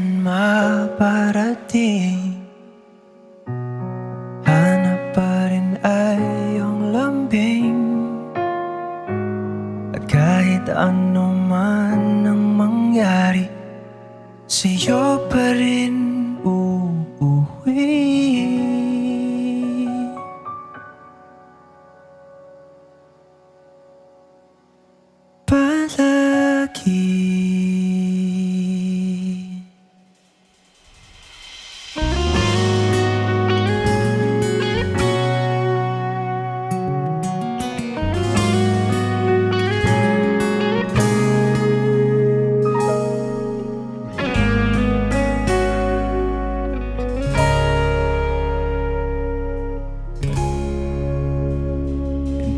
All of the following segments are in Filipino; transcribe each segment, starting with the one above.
man maparating, hanap pa rin ay iyong lambing. At kahit ano man ang mangyari, sa'yo pa rin uuwi. Palagi.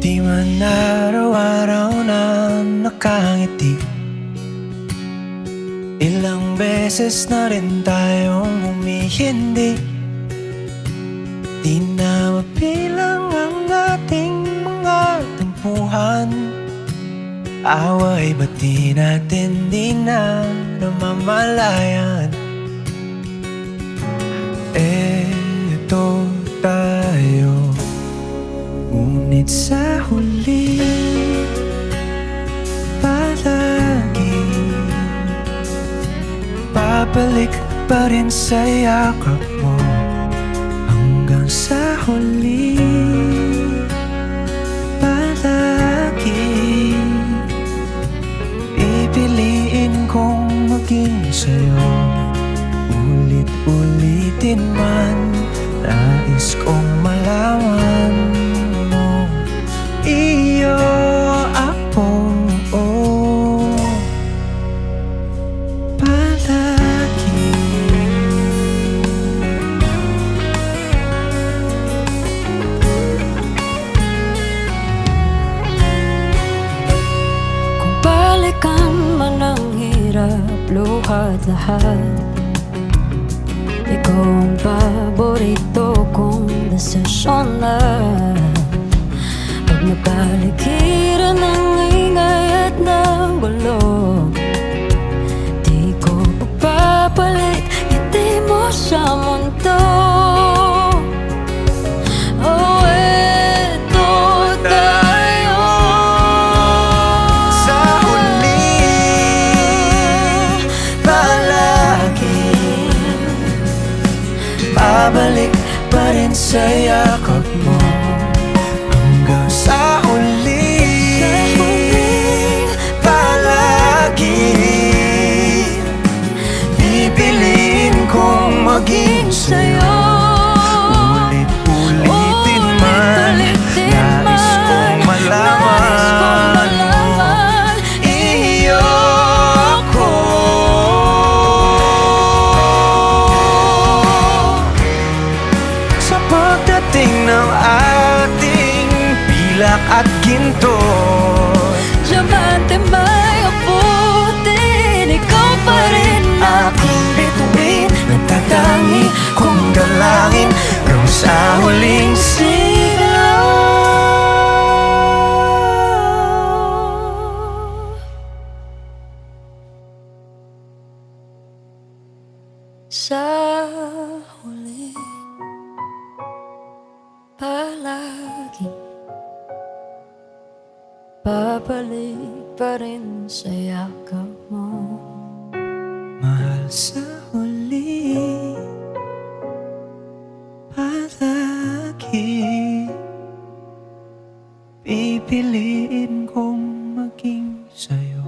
Di man araw-araw na nakangiti, ilang beses na rin tayong humihindi. Di na mapilang ang ating mga tampuhan, away ba't di natin di na namamalayan? Eto tayo, ngunit sa huli palagi babalik pa rin sa yakap mo. Hanggang sa huli palagi pipiliin kong maging sa'yo. Ulit-ulitin man, nais kong malaman mo, iyo ako, palagi. Kung balikan man ang hirap, luhat lahat, ikaw ang paborito kong desisyon na. Pag napaligiran ng ingay at ng gulo, di ko pagpapalit ngiti mo sa mundo. Oh, eto tayo Sa huli palagi babalik pa rin sa yakap mo. Hanggang sa huli palagi pipiliin kong maging sa'yo. Ulit-ulitin man, nais kong malaman mo, iyo ako. Sa pagdating ng ating pilak at ginto, diamante may abutin, ikaw pa rin aking bituin, nagtatangi kong dalangin hanggang sa huling sigaw. Sa huli palagi babalik pa rin sa yakap mo. Mahal, sa huli palagi pipiliin kong maging sa'yo.